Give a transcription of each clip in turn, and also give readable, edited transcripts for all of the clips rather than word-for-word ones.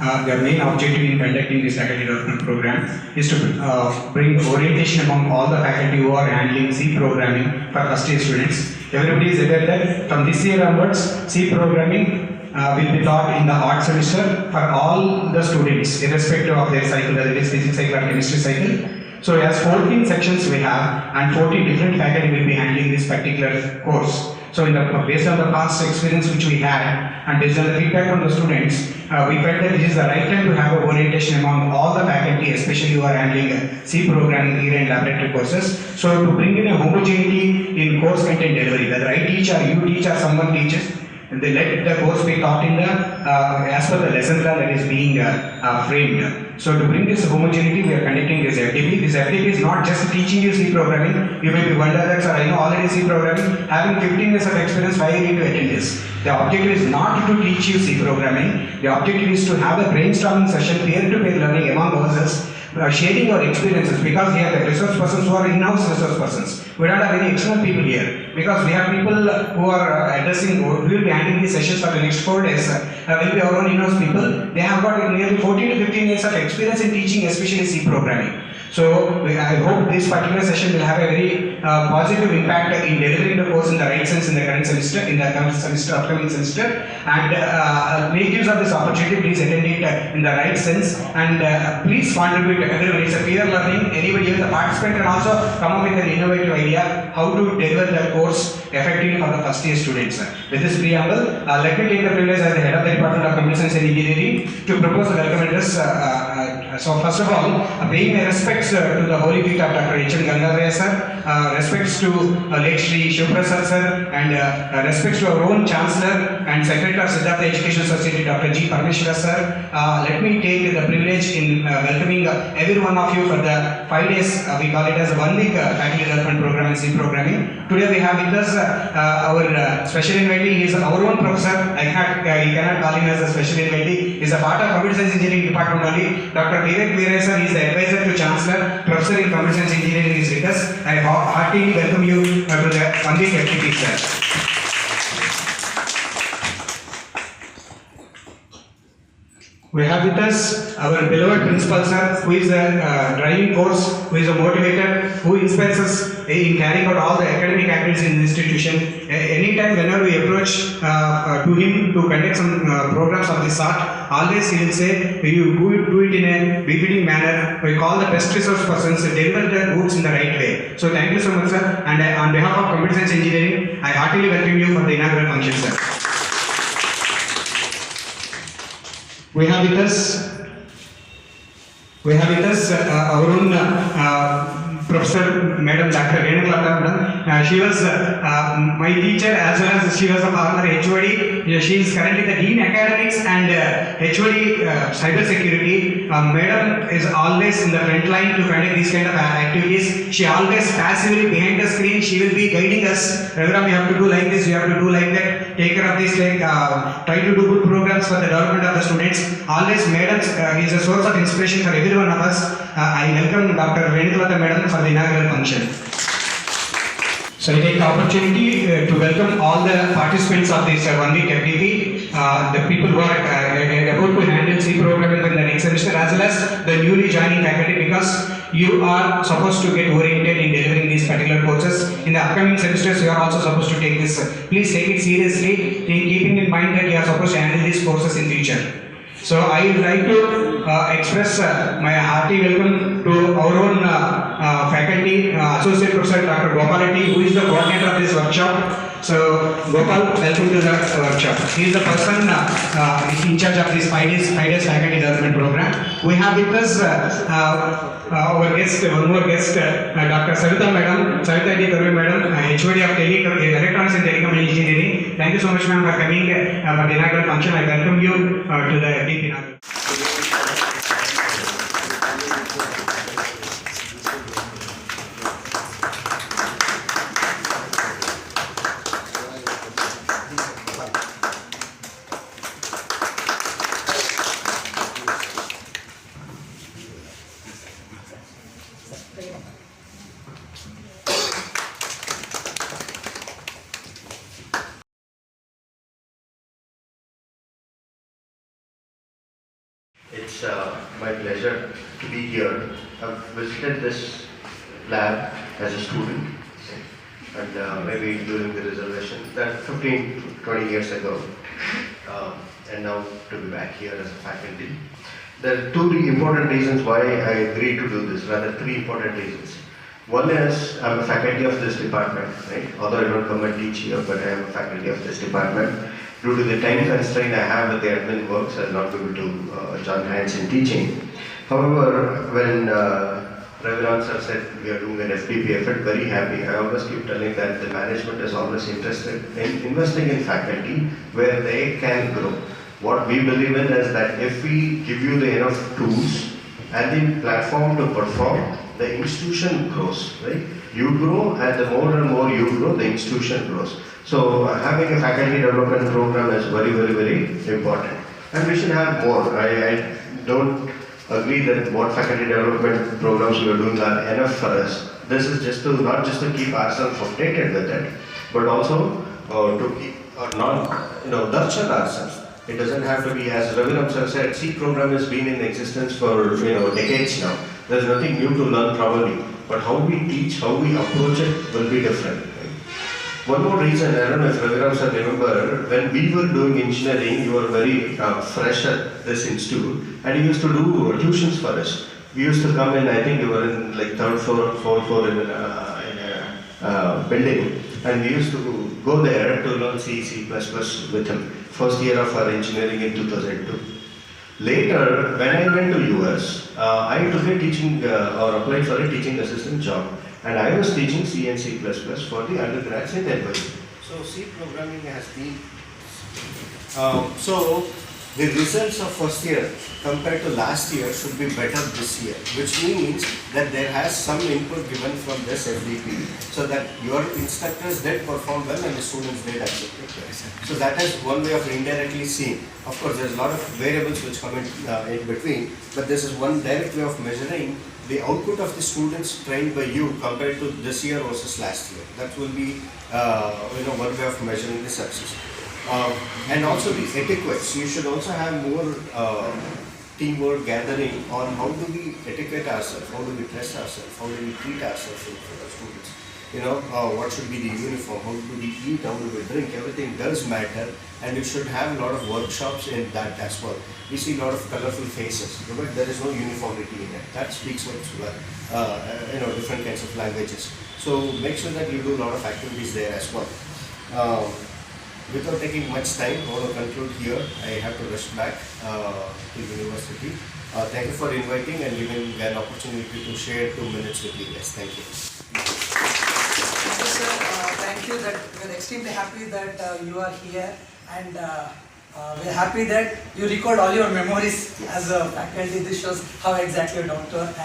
The main objective in conducting this faculty development program is to bring orientation among all the faculty who are handling C programming for first year students. Everybody is aware that from this year onwards, C programming will be taught in the art semester for all the students, irrespective of their cycle, whether it is physics cycle or chemistry cycle. So as 14 sections we have, and 14 different faculty will be handling this particular course. So based on the past experience which we had, and based on the feedback from the students, we felt that this is the right time to have a orientation among all the faculty, especially who are handling C programming, theory and laboratory courses. So to bring in a homogeneity in course content delivery, whether I teach or you teach or someone teaches, they let the course be taught in the as per the lesson plan that is being framed. So to bring this homogeneity, we are conducting this FDP. This FDP is not just teaching you C programming. You may be wondering that, sir, I know already C programming. Having 15 years of experience, why you need to attend this? The objective is not to teach you C programming. The objective is to have a brainstorming session, peer-to-peer learning among ourselves, sharing our experiences, because we have the resource persons who are in-house resource persons. We don't have any external people here, because we have people who are addressing, who will be handling these sessions for the next 4 days. Will be our own in-house people. They have got nearly 14 to 15 years of experience in teaching, especially C programming. So I hope this particular session will have a very positive impact in delivering the course in the right sense in the current semester, in the current semester, upcoming semester. And make use of this opportunity. Please attend it in the right sense, and please contribute. Everyone, it's a peer learning. Anybody else, the participant can also come up with an innovative idea how to deliver the course effectively for the first year students. With this preamble, let me take the privilege as the head of the Department of Computer Science and Engineering to propose the welcome address. So first of all, paying my respects to the holy feet of Dr. H.N. Gangadharaya sir, respects to late Shri Shivprasad sir, and respects to our own Chancellor and Secretary of Siddhartha Education Society, Dr. G. Parmeshwara sir. Let me take the privilege in welcoming every one of you for the 5 days, we call it as a 1 week faculty development program in C programming. Today we have with us our special invitee. He is our own professor. You cannot call him as a special invitee. He is a part of Computer Science Engineering Department only. Dr. Vivek Veeray sir, he is the advisor to Chancellor, Professor in Computer Science Engineering is with us. I heartily welcome you to the 1 week FTP sir. We have with us our beloved principal sir, who is a driving force, who is a motivator, who inspires us in carrying out all the academic activities in the institution. Anytime whenever we approach to him to conduct some programs of this sort, always he will say, you do it in a befitting manner. We call the best resource persons, deliver the goods in the right way. So thank you so much sir, and on behalf of Computer Science Engineering, I heartily welcome you for the inaugural function sir. We have with us our own Professor Madam Dr. Renukalata Madam. She was my teacher as well as she was a former HOD. She is currently the Dean Academics and HOD Cyber Security. Madam is always in the front line to conduct these kind of activities. She always passively behind the screen. She will be guiding us. Raghuram, you have to do like this, you have to do like that. Take care of this, like try to do good programs for the development of the students. Always Madam is a source of inspiration for every one of us. I welcome Dr. Renukalata Madam for the inaugural function. So I take the opportunity to welcome all the participants of this 1 week FDP, the people who are about to handle C programming in the next semester, as well as the newly joining faculty, because you are supposed to get oriented in delivering these particular courses. In the upcoming semesters, you are also supposed to take this. Please take it seriously, keeping in mind that you are supposed to handle these courses in future. So I would like to express my hearty welcome to our own faculty, Associate Professor Dr. Gopalati, who is the coordinator of this workshop. So Gopal, welcome to the workshop. He is the person in charge of this 5 days faculty development program. We have with us our guest, one more guest, Dr. Savita Madam, Savita D. Karve Madam, HOD of Electronics and Telecom Engineering. Thank you so much, ma'am, for coming for the inaugural function. I welcome you to the deep inaugural. It's my pleasure to be here. I've visited this lab as a student and maybe during the reservation that 15 to 20 years ago, and now to be back here as a faculty. There are two important reasons why I agreed to do this, rather three important reasons. One is I'm a faculty of this department, right? Although I don't come and teach here, but I am a faculty of this department. Due to the time constraint I have with the admin works, I'll not be able to join hands in teaching. However, when Raviram sir said we are doing an FDP, I felt very happy. I always keep telling that the management is always interested in investing in faculty where they can grow. What we believe in is that if we give you the enough tools and the platform to perform, the institution grows, right? You grow, and the more and more you grow, the institution grows. So having a faculty development program is very, very, very important. And we should have more. I don't agree that what faculty development programs we are doing are enough for us. This is just to not just to keep ourselves updated with it, but also to keep nurture ourselves. It doesn't have to be, as Raviram sir said, C program has been in existence for decades now. There's nothing new to learn probably, but how we teach, how we approach it will be different. One more reason, I don't know if Raviram sir remember, when we were doing engineering, you were very fresh at this institute, and you used to do tuitions for us. We used to come in, I think you were in like third floor or fourth floor in a building, and we used to go there to learn C with him. First year of our engineering in 2002. Later, when I went to US, I took a teaching or applied for a teaching assistant job, and I was teaching C and C++ for the undergrads in NYU. So C programming has been. So the results of first year compared to last year should be better this year, which means that there has some input given from this FDP, so that your instructors did perform well and the students did accept it. So that is one way of indirectly seeing. Of course, there's a lot of variables which come in between, but this is one direct way of measuring the output of the students trained by you compared to this year versus last year. That will be one way of measuring the success. And also the etiquettes. You should also have more teamwork gathering on how do we etiquette ourselves, how do we dress ourselves, how do we treat ourselves in front of students. What should be the uniform, how do we eat, how do we drink, everything does matter, and you should have a lot of workshops in that as well. We see a lot of colorful faces, but there is no uniformity in it. That speaks much well, different kinds of languages. So make sure that you do a lot of activities there as well. Without taking much time, I want to conclude here. I have to rush back to university. Thank you for inviting and giving an opportunity to share 2 minutes with you guys. Thank you. Thank you, sir. Thank you. That we're extremely happy that you are here, and we're happy that you record all your memories as a faculty. This shows how exactly you're down to earth.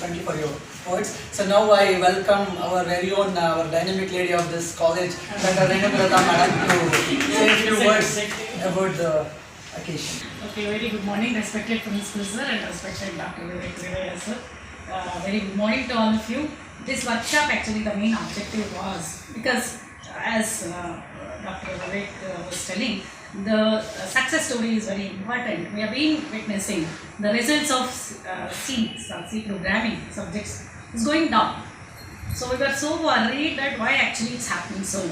Thank you for your words. So now I welcome our very own, our dynamic lady of this college, Dr. Renamrata Madam, to say a few words about the occasion. Okay, very good morning, respected Principal Sir and respected Dr. Vivek Viraya Sir. Very good morning to all of you. This workshop, actually the main objective was, because as Dr. Vivek was telling, the success story is very important. We have been witnessing the results of C programming subjects is going down. So we were so worried that why actually it's happening so.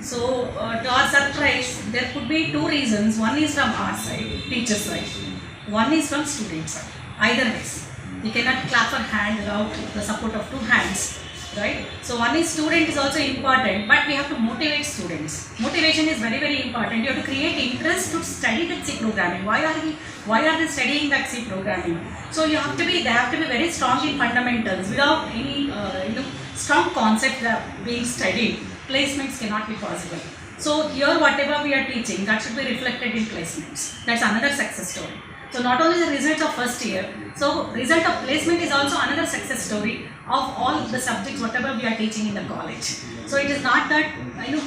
So to our surprise, there could be two reasons. One is from our side, teacher side. One is from student side. Either ways. We cannot clap our hand without the support of two hands. Right? So one is student is also important, but we have to motivate students. Motivation is very, very important. You have to create interest to study that C programming. Why are they studying that C programming? So they have to be very strong in fundamentals. Without any strong concept being studied, placements cannot be possible. So here whatever we are teaching, that should be reflected in placements. That's another success story. So not only the result of first year, so result of placement is also another success story of all the subjects whatever we are teaching in the college. So it is not that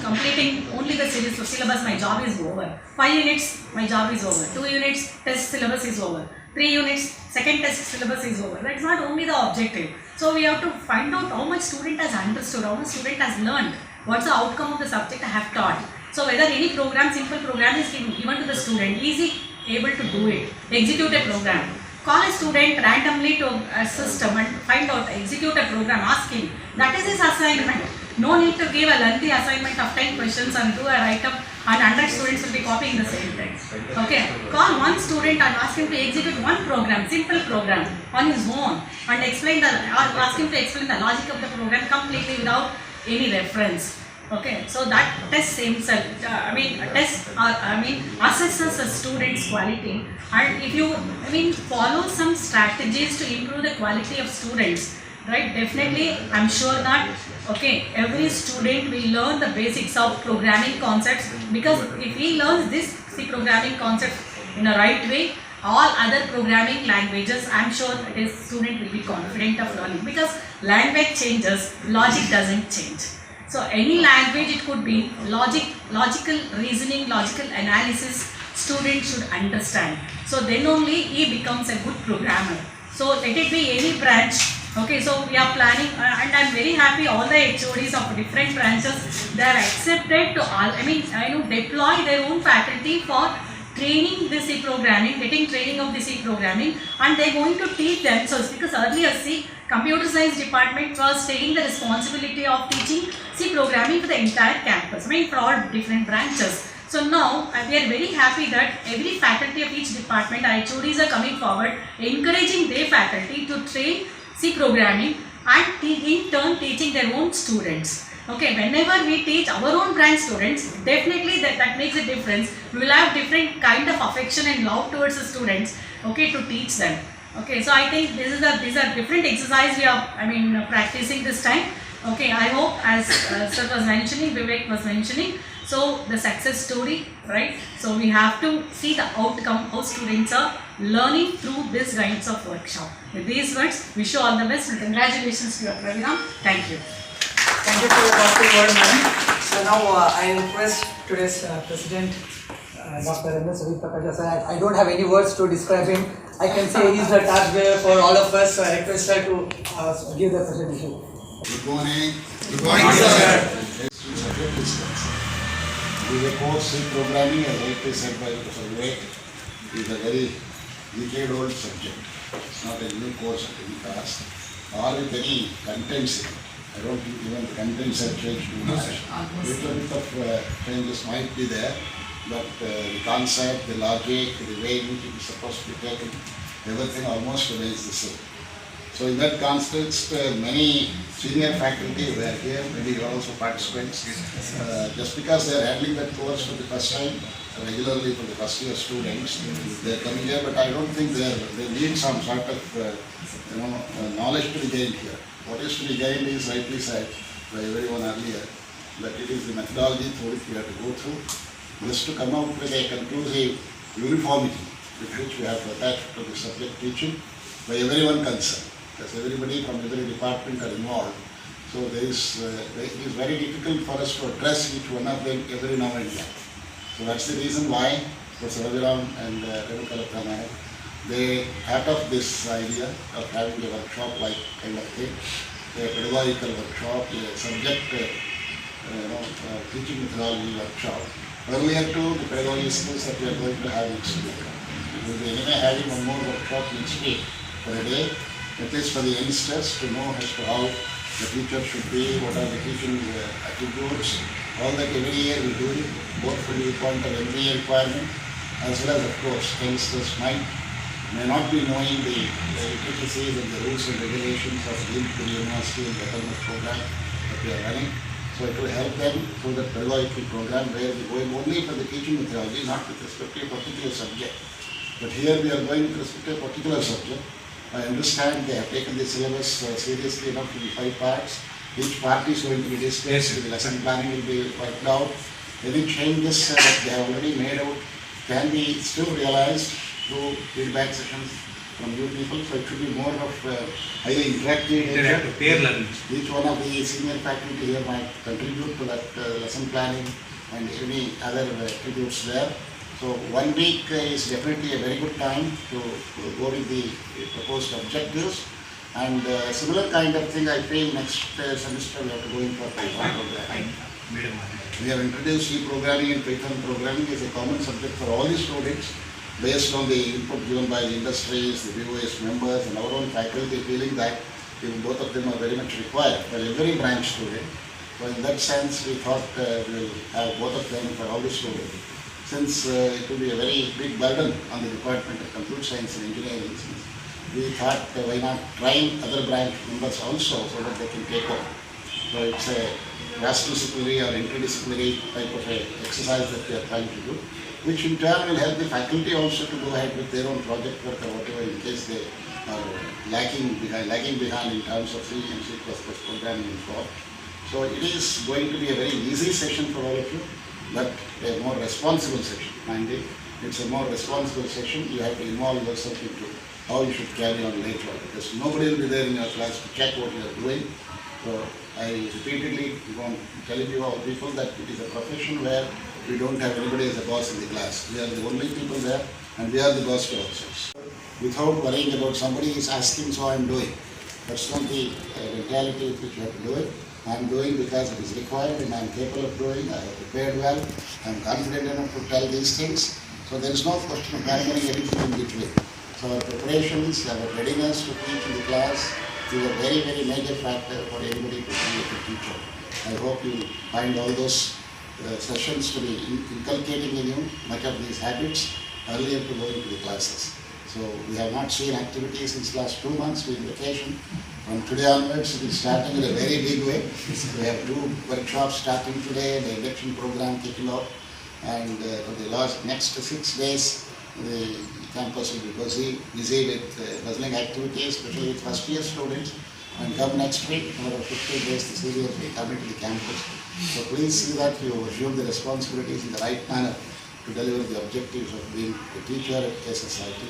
completing only the syllabus, my job is over. 5 units, my job is over. 2 units, test syllabus is over. 3 units, second test syllabus is over. That's not only the objective. So we have to find out how much student has understood, how much student has learned, what's the outcome of the subject I have taught. So whether any program, simple program is given to the student, is he able to do it, execute a program. call a student randomly to a system and find out, execute a program, ask him. That is his assignment. No need to give a lengthy assignment of 10 questions and do a write-up and 100 students will be copying the same thing. Okay, call one student and ask him to execute one program, simple program on his own and explain the, or ask him to explain the logic of the program completely without any reference. Okay, so that test himself, assesses a student's quality, and if you, follow some strategies to improve the quality of students, right, definitely I'm sure that, okay, every student will learn the basics of programming concepts, because if he learns this C programming concept in a right way, all other programming languages, I'm sure his student will be confident of learning, because language changes, logic doesn't change. So any language, it could be logical reasoning, logical analysis, student should understand. So then only he becomes a good programmer. So let it be any branch. Okay, so we are planning, and I'm very happy all the HODs of different branches, they are accepted to deploy their own faculty for training the C programming, getting training of the C programming, and they're going to teach themselves, because earlier computer science department was taking the responsibility of teaching C programming for the entire campus, for all different branches. So now we are very happy that every faculty of each department, our HODs are coming forward, encouraging their faculty to train C programming and in turn teaching their own students. Okay, whenever we teach our own branch students, definitely that makes a difference. We will have different kind of affection and love towards the students, okay, to teach them. Okay, so I think these are different exercise we are practicing this time. Okay, I hope, as Sir was mentioning, Vivek was mentioning, so the success story, right? So we have to see the outcome, how students are learning through this kinds of workshop. With these words, wish you all the best and congratulations to your program. Thank you. Thank you for your powerful word, madam. So now I request today's President, Dr. M.S. Prakash sir. I don't have any words to describe him. I can say he is the task bearer for all of us. So I request her to give the presentation. Good morning. Good morning, sir. The course C programming, as rightly said by Professor Vivek, is a very decade-old subject. It's not a new course of any class or with any contents in it. I don't think even the contents have changed too much. Little bit of changes might be there, but the concept, the logic, the way in which it is supposed to be taken, everything almost remains the same. So in that context, many senior faculty were here, maybe also participants. Just because they are handling that course for the first time, regularly for the first year students, they are coming here, but I don't think they need some sort of knowledge to be gained here. What is to be gained is rightly said by everyone earlier, that it is the methodology through which we have to go through, just to come out with a conclusive uniformity with which we have to attach to the subject teaching by everyone concerned. Because everybody from every department are involved. So it is very difficult for us to address each one of them every now and then. So that's the reason why Professor Rajaram and Renukalapramaya, they thought of this idea of having a workshop like kind of thing, a pedagogical workshop, a subject teaching methodology workshop. Earlier too, the pedagogy skills that we are going to have next week. We will be anyway having one more workshop next week for a day, at least for the youngsters to know as to how the teacher should be, what are the teaching attributes, all that every year we do it, both from the point of MBA requirement, as well as of course youngsters may not be knowing the intricacies and the rules and regulations of the university and the academic program that we are running. So it will help them through the pedagogical program where we are going only for the teaching methodology, not with respect to a particular subject. But here we are going with respect to a particular subject. I understand they have taken the syllabus seriously enough to be 5 parts. Each part is going to be discussed, the lesson planning will be worked out. Any changes that they have already made out can be still realized through feedback sessions from you people. So it should be more of highly interactive nature. Peer learning. Each one of the senior faculty here might contribute to that lesson planning and any other attributes there. So 1 week is definitely a very good time to go with the proposed objectives, and similar kind of thing I feel next semester we have to go in for Python programming. We have introduced C programming and Python programming as a common subject for all the students, based on the input given by the industries, the VOS members and our own faculty feeling that both of them are very much required for every branch student. So in that sense, we thought we will have both of them for all the students. Since it will be a very big burden on the Department of Computer Science and Engineering, we thought why not try other branch members also so that they can take over. So it's a cross-disciplinary or interdisciplinary type of a exercise that we are trying to do, which in turn will help the faculty also to go ahead with their own project work or whatever in case they are lagging behind in terms of C and C++ programming and so on. So it is going to be a very easy session for all of you, but a more responsible session. Mind you, it's a more responsible session. You have to involve yourself into how you should carry on later on, because nobody will be there in your class to check what you are doing. So I repeatedly want to tell you all people that it is a profession where we don't have anybody as a boss in the class. We are the only people there, and we are the boss to ourselves. Without worrying about somebody is asking, so I am doing. That's not the mentality with which you have to do it. I am doing because it is required and I am capable of doing. I have prepared well. I am confident enough to tell these things. So there is no question of having anything in between. So our preparations, our readiness to teach in the class is a very, very major factor for anybody to be a good teacher. I hope you find all those sessions to be inculcating in you much of these habits earlier to go into the classes. So we have not seen activities since last 2 months with vacation. From today onwards, it is starting in a very big way. We have 2 workshops starting today, the induction program kicking off, and for the next 6 days, the campus will be busy with puzzling activities, especially with first year students. And come next week, another 15 days, the seniors will come into the campus. So please see that you assume the responsibilities in the right manner to deliver the objectives of being a teacher at SSIT,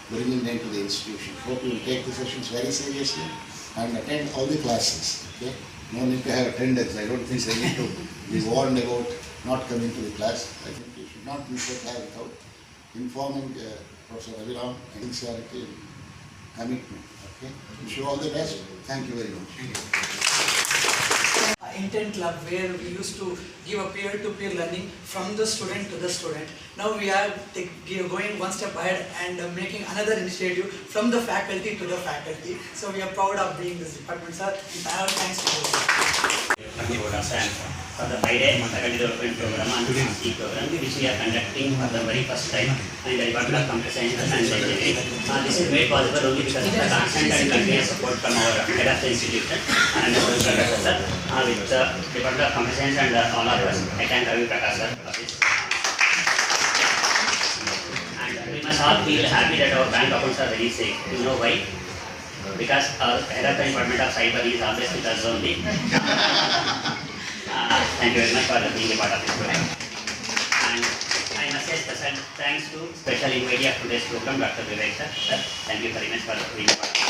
bringing them to the institution. Hope you will take the sessions very seriously and attend all the classes. Okay? No need to have attendance. I don't think they need to be warned about not coming to the class. I think you should not miss a class without informing Professor Raviram and sincerity and commitment. Okay? Wish you all the best. Thank you very much. Intent Club, where we used to give a peer-to-peer learning from the student to the student. Now we are going one step ahead and making another initiative from the faculty to the faculty. So we are proud of being this department, sir. Thanks to you. For the Friday faculty development program and CC program, which we are conducting for the very first time in the Department of Computer Science and Engineering. This is made possible only because of the constant and continuous support from our head of the institution and the professor, with the Department of Computer Science and all of us. I thank Ravi Prakash sir for this. And we must all feel happy that our bank accounts are very safe. You know why? Because our head of the Department of Cyber is always with us only. Thank you very much for being a part of this program. And I must say special thanks to special invitee of today's program, Dr. Vivek sir. Thank you very much for being a part of it.